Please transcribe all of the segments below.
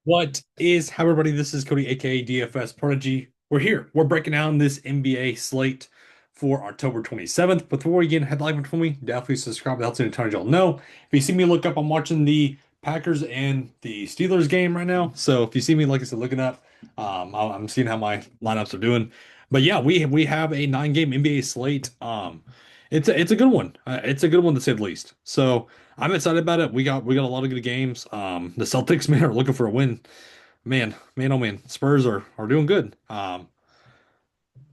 What is how everybody? This is Cody, aka DFS Prodigy. We're here. We're breaking down this NBA slate for October 27th. Before we get headline for me, definitely subscribe. That helps me a ton of y'all know. If you see me look up, I'm watching the Packers and the Steelers game right now. So if you see me, like I said, looking up, I'm seeing how my lineups are doing. But yeah, we have a 9 game NBA slate. It's a good one. It's a good one to say the least. So I'm excited about it. We got a lot of good games. The Celtics, man, are looking for a win. Man, oh man, Spurs are doing good.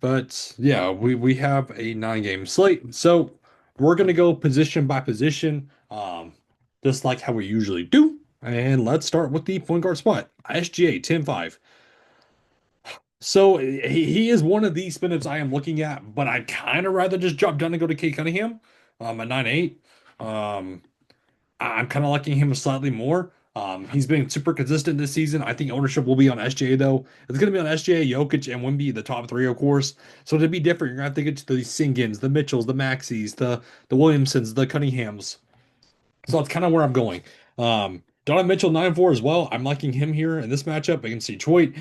But yeah, we have a 9 game slate. So we're gonna go position by position, just like how we usually do. And let's start with the point guard spot. SGA 10-5. So he is one of these spin-ups I am looking at, but I'd kind of rather just drop down and go to Kate Cunningham at 9-8. Um, I'm kind of liking him slightly more. He's been super consistent this season. I think ownership will be on SJ though. It's going to be on SJ, Jokic, and Wemby, the top three, of course. So to be different, you're going to have to get to the Singins, the Mitchells, the Maxis, the Williamsons, the Cunninghams. So that's kind of where I'm going. Donovan Mitchell 9-4 as well. I'm liking him here in this matchup against Detroit.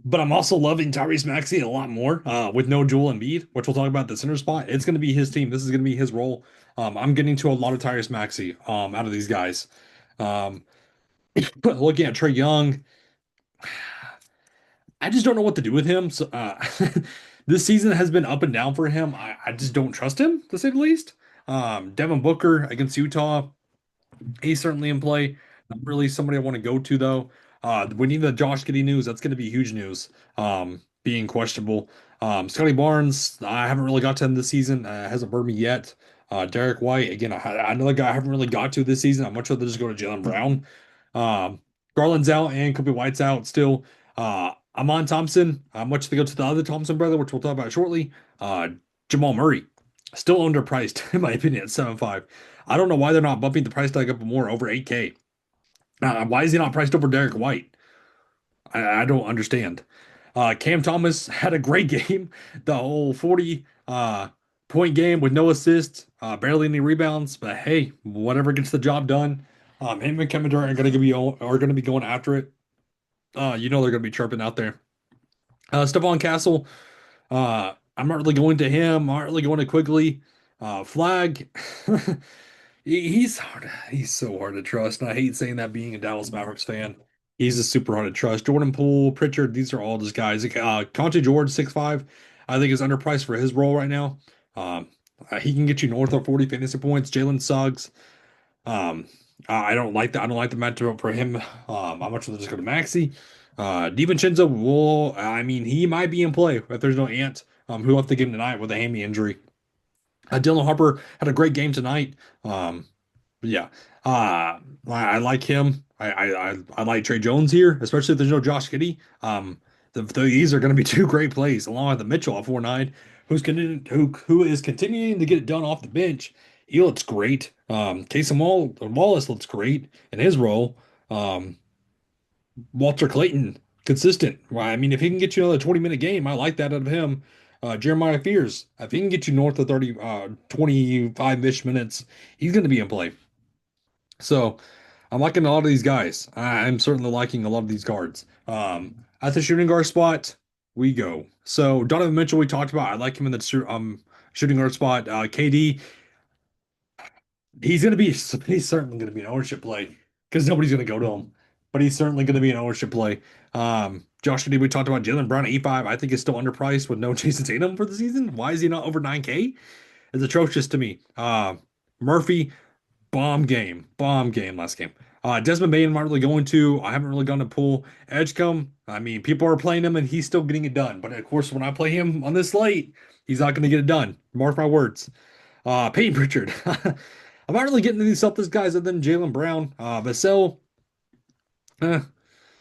But I'm also loving Tyrese Maxey a lot more with no Joel Embiid, which we'll talk about the center spot. It's going to be his team. This is going to be his role. I'm getting to a lot of Tyrese Maxey out of these guys. Um, looking at Trey Young, I just don't know what to do with him. So, this season has been up and down for him. I just don't trust him, to say the least. Devin Booker against Utah, he's certainly in play. Not really somebody I want to go to though. We need the Josh Giddey news. That's going to be huge news. Being questionable. Scotty Barnes, I haven't really got to him this season. Hasn't burned me yet. Derek White, again, another guy I haven't really got to this season. I'm much rather just go to Jalen Brown. Um, Garland's out and Kobe White's out still. Amon Thompson, much to go to the other Thompson brother, which we'll talk about shortly. Jamal Murray, still underpriced in my opinion at 7.5. I don't know why they're not bumping the price tag up more over 8K. Why is he not priced over Derek White? I don't understand. Cam Thomas had a great game, the whole 40 point game with no assists, barely any rebounds, but hey, whatever gets the job done. Him and Kevin Durant are gonna be going after it. They're gonna be chirping out there. Stephon Castle, I'm not really going to him. I'm not really going to Quigley. Flag. He's hard. He's so hard to trust. And I hate saying that being a Dallas Mavericks fan. He's just super hard to trust. Jordan Poole, Pritchard, these are all just guys. Conte George, 6'5", I think is underpriced for his role right now. Um, he can get you north of 40 fantasy points. Jalen Suggs. I don't like that. I don't like the matchup for him. I'm much rather just go to Maxi. DiVincenzo I mean, he might be in play if there's no Ant, who left the game tonight with a hammy injury. Dylan Harper had a great game tonight. But yeah, I like him. I like Trey Jones here, especially if there's no Josh Giddey. These are going to be two great plays, along with the Mitchell at 4.9, who is continuing to get it done off the bench. He looks great. Wallace looks great in his role. Um, Walter Clayton, consistent. Well, I mean, if he can get you another 20-minute game, I like that out of him. Jeremiah Fears, if he can get you north of 30, 25-ish minutes, he's going to be in play. So I'm liking a lot of these guys. I'm certainly liking a lot of these guards. At the shooting guard spot, we go. So Donovan Mitchell, we talked about. I like him in the shooting guard spot. KD, he's certainly going to be an ownership play because nobody's going to go to him, but he's certainly going to be an ownership play. Josh Giddey, we talked about Jalen Brown at 8.5. I think is still underpriced with no Jason Tatum for the season. Why is he not over 9K? It's atrocious to me. Murphy, bomb game last game. Desmond Bain, I'm not really going to. I haven't really gone to pull Edgecombe. I mean, people are playing him and he's still getting it done. But of course, when I play him on this slate, he's not going to get it done. Mark my words. Peyton Pritchard. I'm not really getting to these Celtics guys other than Jalen Brown. Vassell, eh.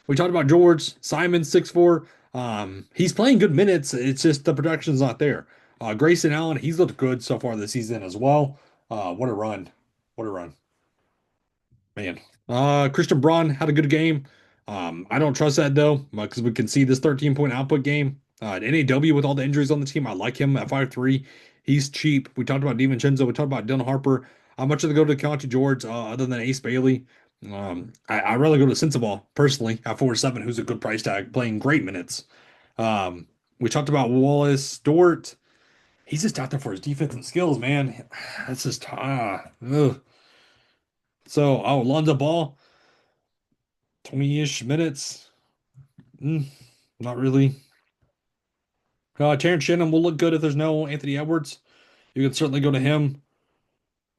We talked about George, Simon, 6'4". He's playing good minutes. It's just the production's not there. Grayson Allen, he's looked good so far this season as well. What a run. What a run. Man. Christian Braun had a good game. I don't trust that though, because we can see this 13-point output game. NAW with all the injuries on the team, I like him at 5'3". He's cheap. We talked about DiVincenzo. We talked about Dylan Harper. How much of the go to Conti George, other than Ace Bailey? I'd rather go to Sensible personally at 4-7, who's a good price tag, playing great minutes. Um, we talked about Wallace Dort. He's just out there for his defensive skills, man. That's just ugh. So, Lonzo Ball, 20-ish minutes. Mm, not really. Terrence Shannon will look good if there's no Anthony Edwards. You can certainly go to him.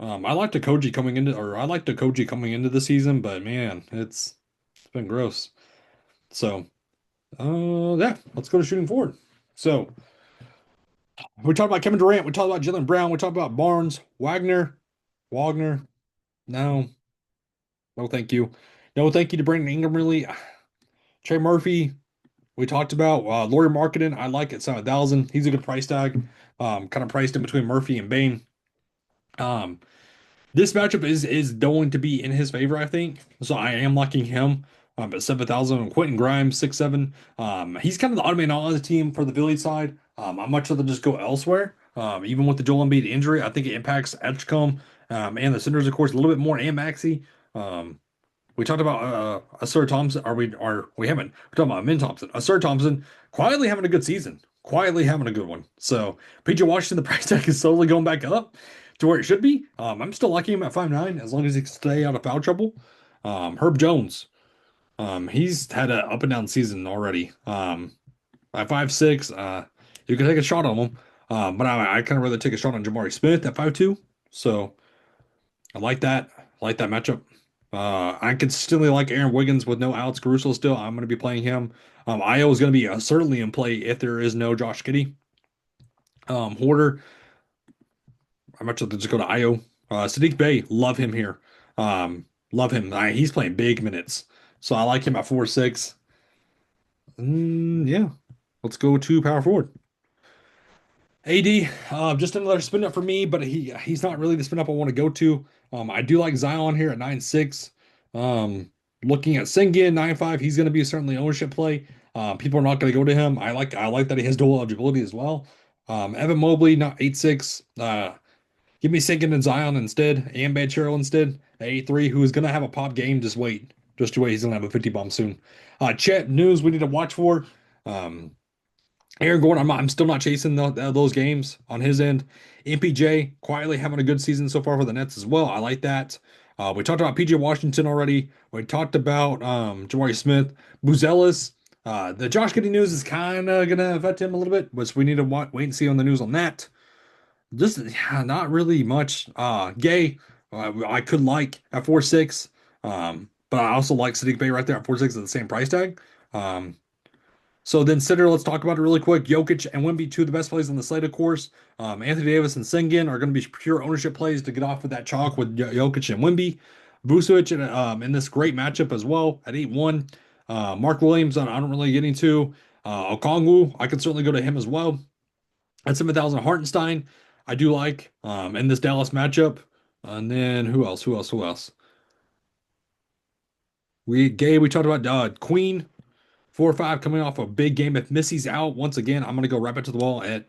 I liked Koji coming into the season, but man, it's been gross. So, yeah, let's go to shooting forward. So, we talked about Kevin Durant, we talked about Jalen Brown, we talked about Barnes, Wagner. No, no, thank you. No, thank you to Brandon Ingram, really. Trey Murphy, we talked about. Laurie Marketing, I like at 7,000. He's a good price tag. Kind of priced in between Murphy and Bain. Um, This matchup is going to be in his favor, I think. So I am liking him at 7,000. Quentin Grimes, 6,700. He's kind of the odd man out on the team for the Philly side. I'd much rather just go elsewhere. Even with the Joel Embiid injury, I think it impacts Edgecombe and the centers, of course, a little bit more, and Maxey. Um, we talked about Asur Thompson. We haven't? We're talking about Min Thompson. Asur Thompson quietly having a good season, quietly having a good one. So PJ Washington, the price tag is slowly going back up to where it should be. I'm still liking him at 5'9" as long as he can stay out of foul trouble. Herb Jones, he's had an up and down season already. At 5'6", you can take a shot on him. But I kind of rather take a shot on Jabari Smith at 5'2". So I like that. I like that matchup. I consistently like Aaron Wiggins with no Alex Caruso still. I'm going to be playing him. Io is going to be certainly in play if there is no Josh Giddey. Hoarder, I'm actually just go to Io. Sadiq Bey, love him here. Love him. He's playing big minutes. So I like him at 4-6. Yeah. Let's go to power forward. AD, just another spin up for me, but he's not really the spin up I want to go to. I do like Zion here at 9-6. Looking at Sengun 9-5, he's going to be certainly ownership play. People are not going to go to him. I like that he has dual eligibility as well. Evan Mobley, not 8-6. Give me Sengun and Zion instead, and Banchero instead at 8-3, who is going to have a pop game. Just wait. Just wait. He's going to have a 50 bomb soon. Chet news we need to watch for. Um, Aaron Gordon, I'm still not chasing those games on his end. MPJ quietly having a good season so far for the Nets as well. I like that. We talked about PJ Washington already. We talked about Jabari Smith, Buzelis. The Josh Giddey news is kind of going to affect him a little bit, but we need to wait and see on the news on that. Just yeah, not really much. Gay, I could like at 4-6, but I also like Sadiq Bey right there at 4-6 at the same price tag. So then, Sitter, let's talk about it really quick. Jokic and Wemby, two of the best plays on the slate, of course. Anthony Davis and Sengun are going to be pure ownership plays to get off of that chalk with Jokic and Wemby. Vucevic in this great matchup as well at 8-1. Mark Williams, I don't really get into. Okongwu, I can certainly go to him as well. At 7,000, Hartenstein, I do like in this Dallas matchup. And then who else? Who else? We talked about Queen. 4-5 coming off a big game. If Missy's out once again, I'm gonna go right back to the wall at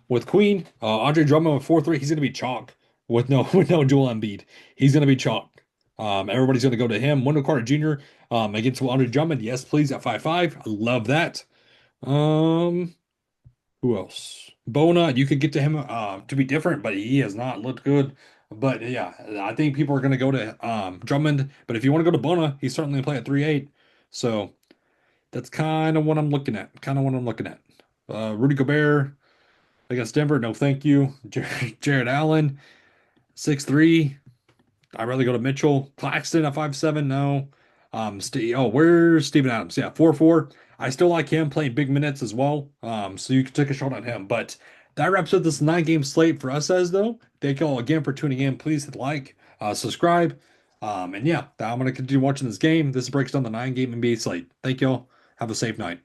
with Queen. Andre Drummond with 4-3. He's gonna be chalk with no with no Joel Embiid. He's gonna be chalk. Everybody's gonna go to him. Wendell Carter Jr. Against Andre Drummond. Yes, please at 5-5. I love that. Um, who else? Bona. You could get to him to be different, but he has not looked good. But yeah, I think people are gonna go to Drummond. But if you want to go to Bona, he's certainly play at 3-8. So. That's kind of what I'm looking at. Kind of what I'm looking at. Rudy Gobert against Denver. No, thank you. Jared Allen, 6'3". I'd rather go to Mitchell. Claxton at 5'7". No. Where's Steven Adams? Yeah, 4-4. I still like him playing big minutes as well. So you can take a shot on him. But that wraps up this 9-game slate for us as though. Thank you all again for tuning in. Please hit like, subscribe. And yeah, I'm gonna continue watching this game. This breaks down the 9-game NBA slate. Thank y'all. Have a safe night.